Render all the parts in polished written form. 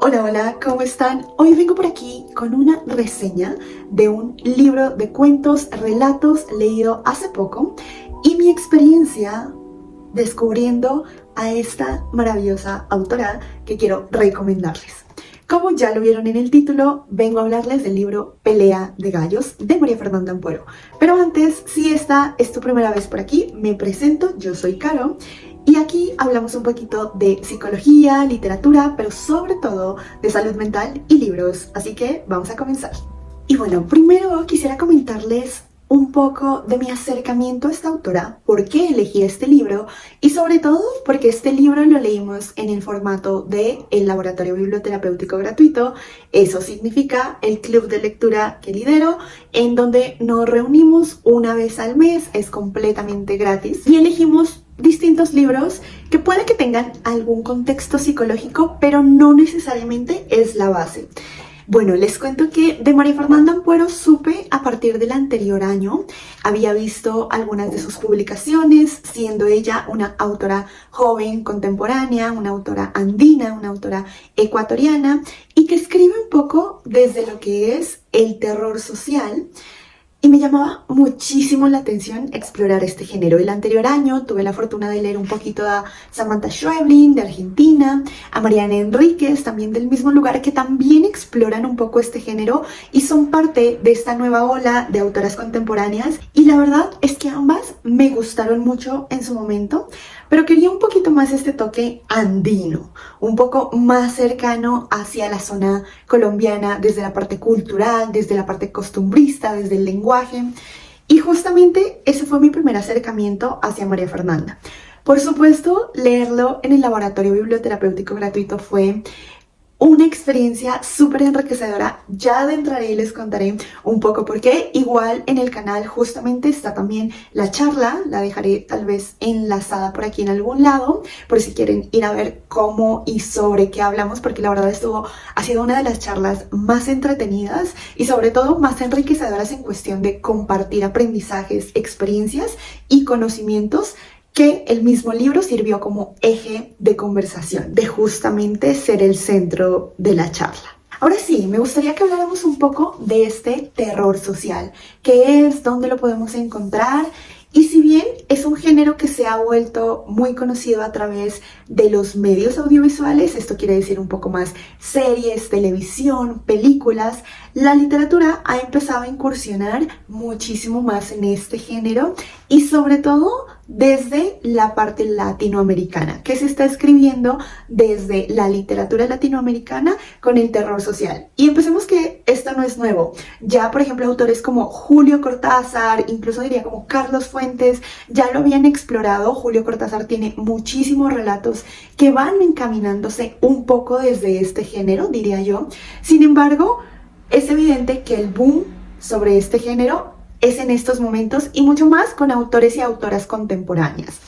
Hola, hola, ¿cómo están? Hoy vengo por aquí con una reseña de un libro de cuentos, relatos leído hace poco y mi experiencia descubriendo a esta maravillosa autora que quiero recomendarles. Como ya lo vieron en el título, vengo a hablarles del libro Pelea de Gallos de María Fernanda Ampuero. Pero antes, si esta es tu primera vez por aquí, me presento, yo soy Caro. Y aquí hablamos un poquito de psicología, literatura, pero sobre todo de salud mental y libros. Así que vamos a comenzar. Y bueno, primero quisiera comentarles un poco de mi acercamiento a esta autora, por qué elegí este libro y sobre todo porque este libro lo leímos en el formato de el laboratorio biblioterapéutico gratuito. Eso significa el club de lectura que lidero, en donde nos reunimos una vez al mes, es completamente gratis y elegimos distintos libros que puede que tengan algún contexto psicológico, pero no necesariamente es la base. Bueno, les cuento que de María Fernanda Ampuero supe a partir del anterior año. Había visto algunas de sus publicaciones, siendo ella una autora joven, contemporánea, una autora andina, una autora ecuatoriana, y que escribe un poco desde lo que es el terror social. Y me llamaba muchísimo la atención explorar este género. El anterior año tuve la fortuna de leer un poquito a Samantha Schweblin de Argentina, a Mariana Enríquez, también del mismo lugar, que también exploran un poco este género y son parte de esta nueva ola de autoras contemporáneas. Y la verdad es que ambas me gustaron mucho en su momento, pero quería un poquito más este toque andino, un poco más cercano hacia la zona colombiana, desde la parte cultural, desde la parte costumbrista, desde el lenguaje. Y justamente ese fue mi primer acercamiento hacia María Fernanda. Por supuesto, leerlo en el laboratorio biblioterapéutico gratuito fue una experiencia súper enriquecedora. Ya adentraré y les contaré un poco por qué. Igual en el canal justamente está también la charla, la dejaré tal vez enlazada por aquí en algún lado, por si quieren ir a ver cómo y sobre qué hablamos, porque la verdad ha sido una de las charlas más entretenidas y sobre todo más enriquecedoras en cuestión de compartir aprendizajes, experiencias y conocimientos, que el mismo libro sirvió como eje de conversación, de justamente ser el centro de la charla. Ahora sí, me gustaría que habláramos un poco de este terror social, qué es, dónde lo podemos encontrar. Y si bien es un género que se ha vuelto muy conocido a través de los medios audiovisuales, esto quiere decir un poco más series, televisión, películas, la literatura ha empezado a incursionar muchísimo más en este género y sobre todo desde la parte latinoamericana, que se está escribiendo desde la literatura latinoamericana con el terror social. Y empecemos que esto no es nuevo. Ya, por ejemplo, autores como Julio Cortázar, incluso diría como Carlos Fuentes, ya lo habían explorado. Julio Cortázar tiene muchísimos relatos que van encaminándose un poco desde este género, diría yo. Sin embargo, es evidente que el boom sobre este género es en estos momentos y mucho más con autores y autoras contemporáneas.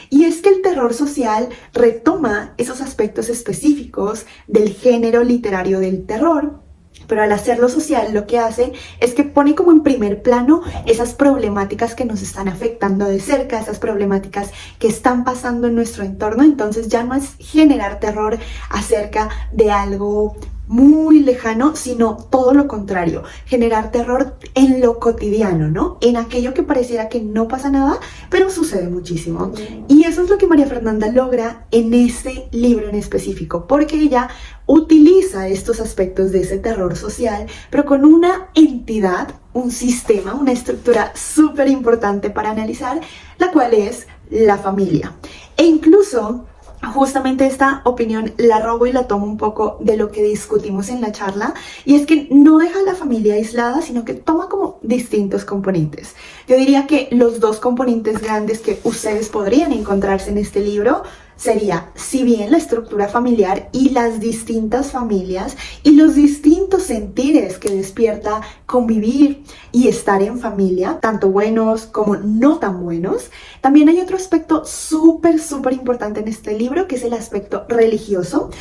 Y es que el terror social retoma esos aspectos específicos del género literario del terror, pero al hacerlo social lo que hace es que pone como en primer plano esas problemáticas que nos están afectando de cerca, esas problemáticas que están pasando en nuestro entorno. Entonces ya no es generar terror acerca de algo muy lejano, sino todo lo contrario, generar terror en lo cotidiano, ¿no? En aquello que pareciera que no pasa nada, pero sucede muchísimo. Y eso es lo que María Fernanda logra en este libro en específico, porque ella utiliza estos aspectos de ese terror social, pero con una entidad, un sistema, una estructura súper importante para analizar, la cual es la familia. E incluso justamente esta opinión la robo y la tomo un poco de lo que discutimos en la charla, y es que no deja a la familia aislada, sino que toma como distintos componentes. Yo diría que los dos componentes grandes que ustedes podrían encontrarse en este libro sería, si bien la estructura familiar y las distintas familias y los distintos sentires que despierta convivir y estar en familia, tanto buenos como no tan buenos, también hay otro aspecto súper importante en este libro, que es el aspecto religioso.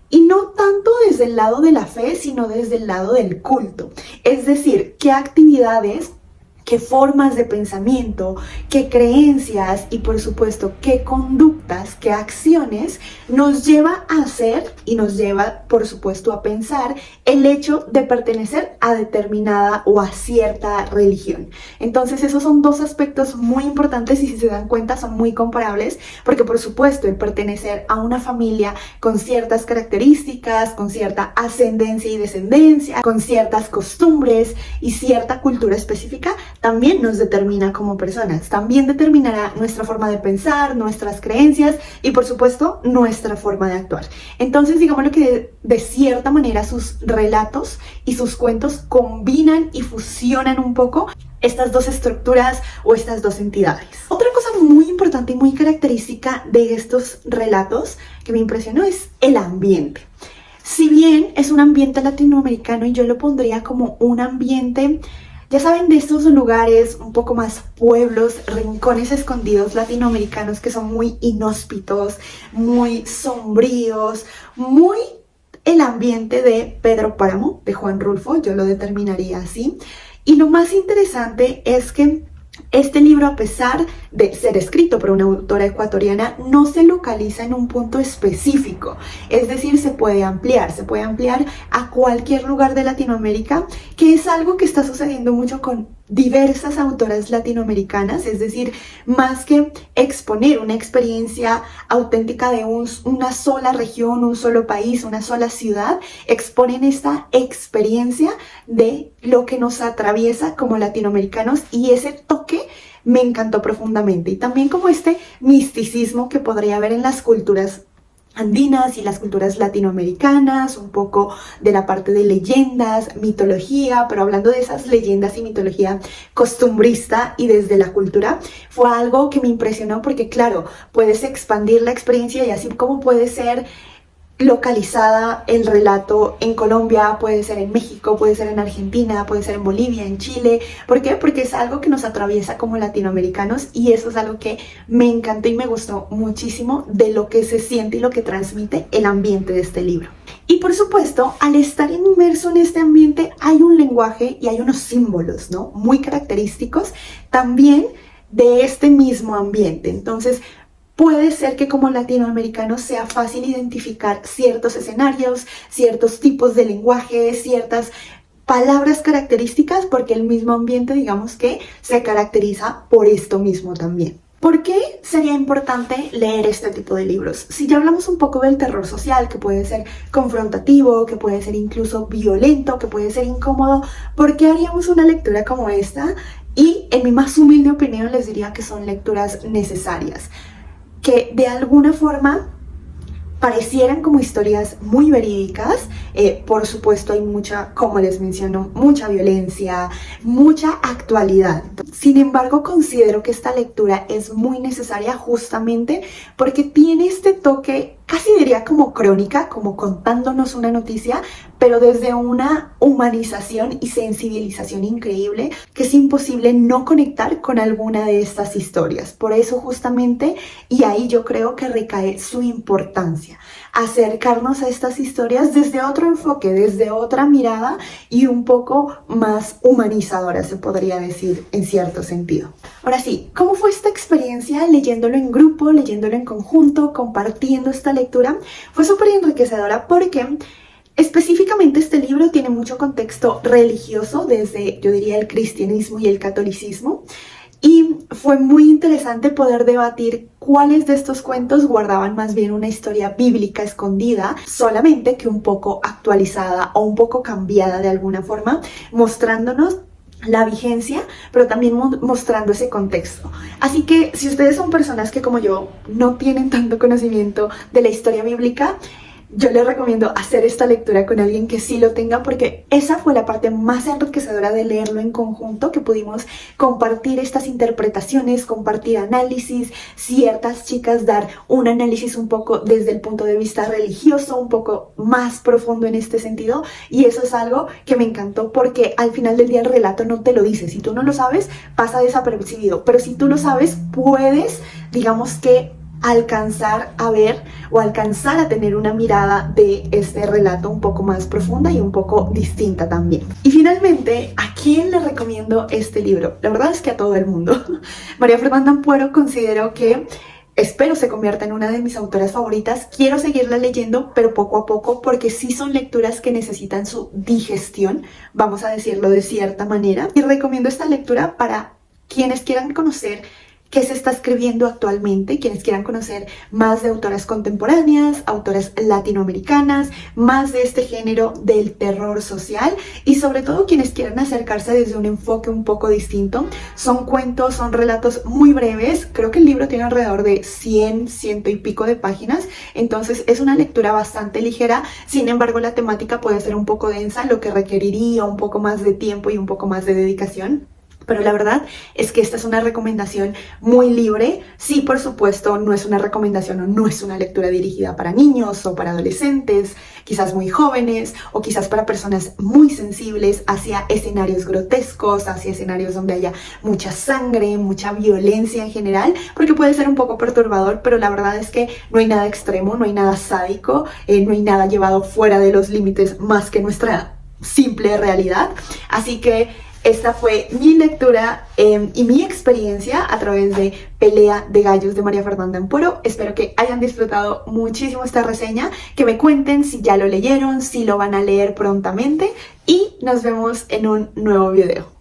Y no tanto desde el lado de la fe, sino desde el lado del culto. Es decir, qué actividades, qué formas de pensamiento, qué creencias y por supuesto qué conductas, qué acciones nos lleva a hacer y nos lleva por supuesto a pensar el hecho de pertenecer a determinada o a cierta religión. Entonces esos son dos aspectos muy importantes y si se dan cuenta son muy comparables porque por supuesto el pertenecer a una familia con ciertas características, con cierta ascendencia y descendencia, con ciertas costumbres y cierta cultura específica también nos determina como personas, también determinará nuestra forma de pensar, nuestras creencias y por supuesto nuestra forma de actuar. Entonces digámoslo que de cierta manera sus relatos y sus cuentos combinan y fusionan un poco estas dos estructuras o estas dos entidades. Otra cosa muy importante y muy característica de estos relatos que me impresionó es el ambiente. Si bien es un ambiente latinoamericano y yo lo pondría como un ambiente, ya saben, de estos lugares un poco más pueblos, rincones escondidos latinoamericanos que son muy inhóspitos, muy sombríos, muy el ambiente de Pedro Páramo, de Juan Rulfo, yo lo determinaría así. Y lo más interesante es que este libro, a pesar de ser escrito por una autora ecuatoriana, no se localiza en un punto específico. Es decir, se puede ampliar a cualquier lugar de Latinoamérica, que es algo que está sucediendo mucho con diversas autoras latinoamericanas. Es decir, más que exponer una experiencia auténtica de una sola región, un solo país, una sola ciudad, exponen esta experiencia de lo que nos atraviesa como latinoamericanos y ese toque me encantó profundamente. Y también como este misticismo que podría haber en las culturas andinas y las culturas latinoamericanas, un poco de la parte de leyendas, mitología, pero hablando de esas leyendas y mitología costumbrista y desde la cultura, fue algo que me impresionó porque claro, puedes expandir la experiencia y así como puede ser localizada el relato en Colombia, puede ser en México, puede ser en Argentina, puede ser en Bolivia, en Chile. ¿Por qué? Porque es algo que nos atraviesa como latinoamericanos y eso es algo que me encantó y me gustó muchísimo de lo que se siente y lo que transmite el ambiente de este libro. Y por supuesto, al estar inmerso en este ambiente hay un lenguaje y hay unos símbolos, ¿no? Muy característicos también de este mismo ambiente. Entonces, puede ser que como latinoamericanos sea fácil identificar ciertos escenarios, ciertos tipos de lenguaje, ciertas palabras características, porque el mismo ambiente, digamos que se caracteriza por esto mismo también. ¿Por qué sería importante leer este tipo de libros? Si ya hablamos un poco del terror social, que puede ser confrontativo, que puede ser incluso violento, que puede ser incómodo, ¿por qué haríamos una lectura como esta? Y en mi más humilde opinión les diría que son lecturas necesarias, que de alguna forma parecieran como historias muy verídicas. Por supuesto hay mucha, como les menciono, mucha violencia, mucha actualidad. Sin embargo, considero que esta lectura es muy necesaria justamente porque tiene este toque, casi diría como crónica, como contándonos una noticia, pero desde una humanización y sensibilización increíble que es imposible no conectar con alguna de estas historias. Por eso justamente, y ahí yo creo que recae su importancia, acercarnos a estas historias desde otro enfoque, desde otra mirada y un poco más humanizadora, se podría decir en cierto sentido. Ahora sí, ¿cómo fue esta experiencia leyéndolo en grupo, leyéndolo en conjunto, compartiendo esta lectura? Fue súper enriquecedora porque específicamente este libro tiene mucho contexto religioso desde, yo diría, el cristianismo y el catolicismo. Y fue muy interesante poder debatir cuáles de estos cuentos guardaban más bien una historia bíblica escondida, solamente que un poco actualizada o un poco cambiada de alguna forma, mostrándonos la vigencia, pero también mostrando ese contexto. Así que si ustedes son personas que como yo no tienen tanto conocimiento de la historia bíblica, yo les recomiendo hacer esta lectura con alguien que sí lo tenga, porque esa fue la parte más enriquecedora de leerlo en conjunto, que pudimos compartir estas interpretaciones, compartir análisis, ciertas chicas dar un análisis un poco desde el punto de vista religioso, un poco más profundo en este sentido, y eso es algo que me encantó porque al final del día el relato no te lo dice. Si tú no lo sabes, pasa desapercibido, pero si tú lo sabes, puedes, digamos que alcanzar a ver o alcanzar a tener una mirada de este relato un poco más profunda y un poco distinta también. Y finalmente, ¿a quién le recomiendo este libro? La verdad es que a todo el mundo. María Fernanda Ampuero considero que espero se convierta en una de mis autoras favoritas. Quiero seguirla leyendo, pero poco a poco, porque sí son lecturas que necesitan su digestión, vamos a decirlo de cierta manera. Y recomiendo esta lectura para quienes quieran conocer qué se está escribiendo actualmente, quienes quieran conocer más de autoras contemporáneas, autoras latinoamericanas, más de este género del terror social y sobre todo quienes quieran acercarse desde un enfoque un poco distinto. Son cuentos, son relatos muy breves, creo que el libro tiene alrededor de 100 y pico de páginas, entonces es una lectura bastante ligera, sin embargo la temática puede ser un poco densa, lo que requeriría un poco más de tiempo y un poco más de dedicación. Pero la verdad es que esta es una recomendación muy libre. Sí, por supuesto, no es una recomendación o no es una lectura dirigida para niños o para adolescentes, quizás muy jóvenes o quizás para personas muy sensibles hacia escenarios grotescos, hacia escenarios donde haya mucha sangre, mucha violencia en general, porque puede ser un poco perturbador, pero la verdad es que no hay nada extremo, no hay nada sádico, no hay nada llevado fuera de los límites más que nuestra simple realidad. Así que esta fue mi lectura y mi experiencia a través de Pelea de Gallos de María Fernanda Ampuero. Espero que hayan disfrutado muchísimo esta reseña, que me cuenten si ya lo leyeron, si lo van a leer prontamente y nos vemos en un nuevo video.